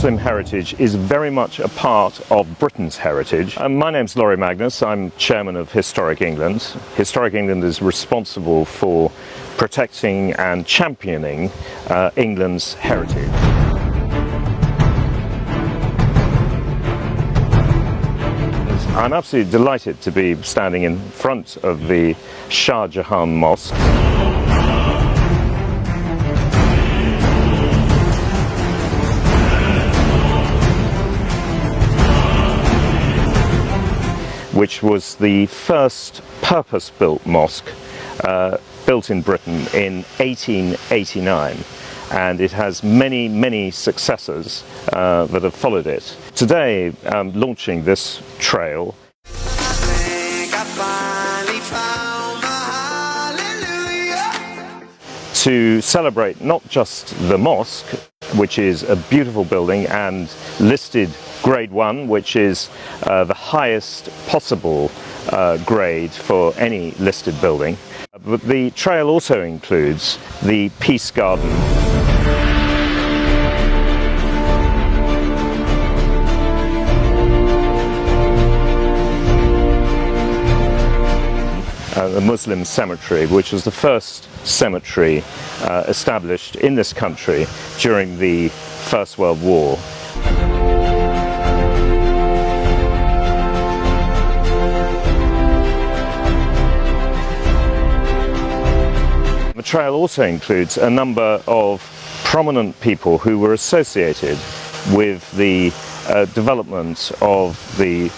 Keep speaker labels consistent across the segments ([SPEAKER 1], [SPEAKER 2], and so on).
[SPEAKER 1] Muslim heritage is very much a part of Britain's heritage. My name's Laurie Magnus. I'm chairman of Historic England. Historic England is responsible for protecting and championing England's heritage. I'm absolutely delighted to be standing in front of the Shah Jahan Mosque. Which was the first purpose-built mosque built in Britain in 1889. And it has many, many successors that have followed it. Today, I'm launching this trail to celebrate not just the mosque, which is a beautiful building and listed Grade 1, which is the highest possible grade for any listed building. But the trail also includes the Peace Garden. The Muslim cemetery, which was the first cemetery established in this country during the First World War. The trail also includes a number of prominent people who were associated with the development of the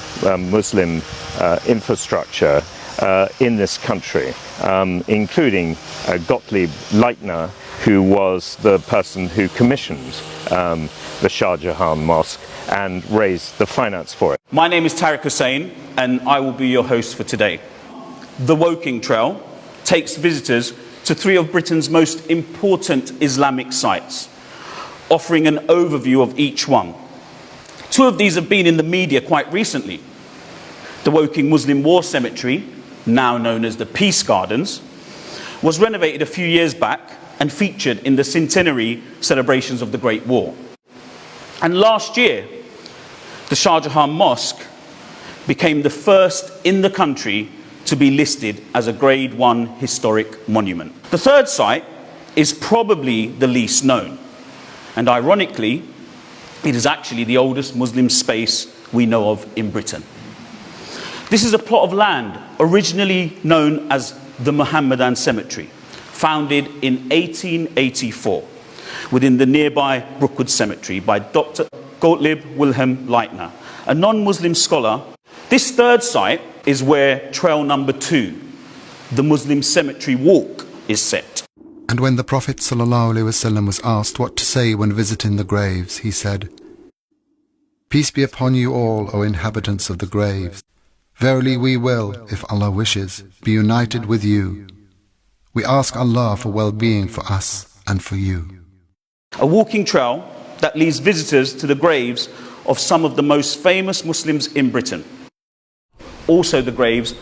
[SPEAKER 1] Muslim infrastructure in this country, including Gottlieb Leitner, who was the person who commissioned the Shah Jahan Mosque and raised the finance for it.
[SPEAKER 2] My name is Tariq Hussain, and I will be your host for today. The Woking Trail takes visitors to three of Britain's most important Islamic sites, offering an overview of each one. Two of these have been in the media quite recently. The Woking Muslim War Cemetery, now known as the Peace Gardens, was renovated a few years back and featured in the centenary celebrations of the Great War. And last year, the Shah Jahan Mosque became the first in the country to be listed as a Grade 1 historic monument. The third site is probably the least known, and ironically, it is actually the oldest Muslim space we know of in Britain. This is a plot of land originally known as the Mohammedan Cemetery, founded in 1884 within the nearby Brookwood Cemetery by Dr. Gottlieb Wilhelm Leitner, a non-Muslim scholar. This third site is where trail number 2, the Muslim Cemetery Walk, is set.
[SPEAKER 3] And when the Prophet ﷺ was asked what to say when visiting the graves, he said, "Peace be upon you all, O inhabitants of the graves. Verily we will, if Allah wishes, be united with you. We ask Allah for well-being for us and for you."
[SPEAKER 2] A walking trail that leads visitors to the graves of some of the most famous Muslims in Britain. Also the graves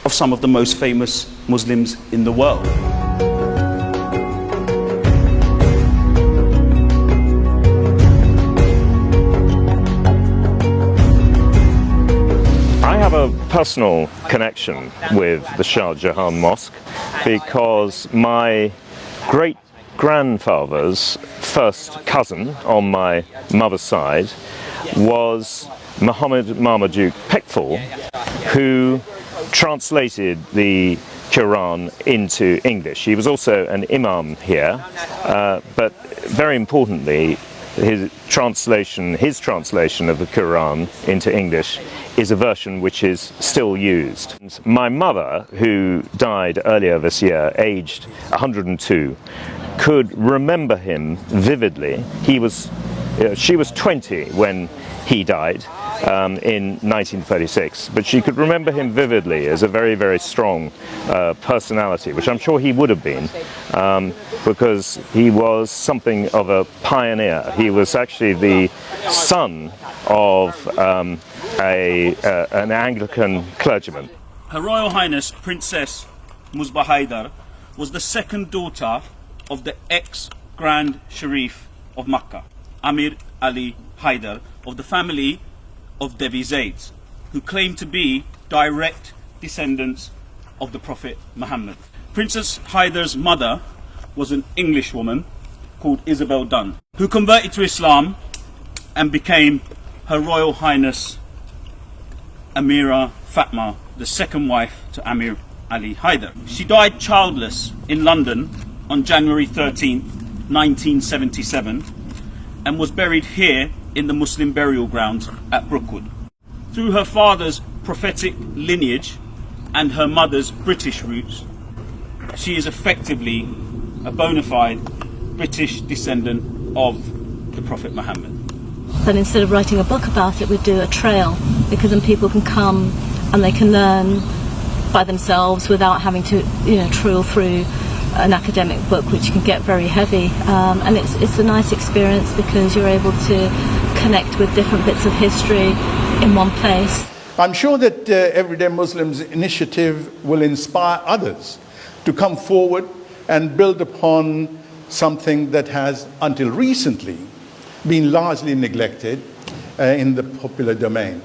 [SPEAKER 2] of some of the most famous Muslims in the world.
[SPEAKER 1] I have a personal connection with the Shah Jahan Mosque because my great-grandfather's first cousin on my mother's side was Muhammad Marmaduke Pickthall, who translated the Quran into English. He was also an imam here, but very importantly, his translation of the Quran into English is a version which is still used. My mother, who died earlier this year, aged 102, could remember him vividly. She was 20 when he died in 1936, but she could remember him vividly as a very, very strong personality, which I'm sure he would have been, because he was something of a pioneer. He was actually the son of an Anglican clergyman.
[SPEAKER 2] Her Royal Highness Princess Musbah Haidar was the second daughter of the ex-Grand Sharif of Makkah, Amir Ali Haider of the family of Devi Zaid, who claim to be direct descendants of the Prophet Muhammad. Princess Haider's mother was an English woman called Isabel Dunn, who converted to Islam and became Her Royal Highness Amira Fatma, the second wife to Amir Ali Haider. She died childless in London on January 13th, 1977, and was buried here in the Muslim burial ground at Brookwood. Through her father's prophetic lineage and her mother's British roots, she is effectively a bona fide British descendant of the Prophet Muhammad.
[SPEAKER 4] Then instead of writing a book about it, we'd do a trail, because then people can come and they can learn by themselves without having to, trawl through an academic book, which can get very heavy. And it's a nice experience because you're able to connect with different bits of history in one place.
[SPEAKER 5] I'm sure that Everyday Muslims initiative will inspire others to come forward and build upon something that has until recently been largely neglected in the popular domain.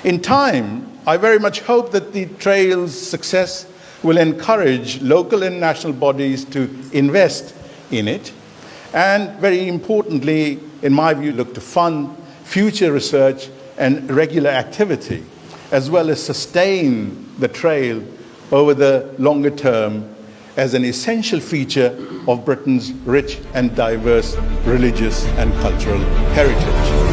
[SPEAKER 5] In time, I very much hope that the trail's success will encourage local and national bodies to invest in it, and very importantly, in my view, look to fund future research and regular activity, as well as sustain the trail over the longer term as an essential feature of Britain's rich and diverse religious and cultural heritage.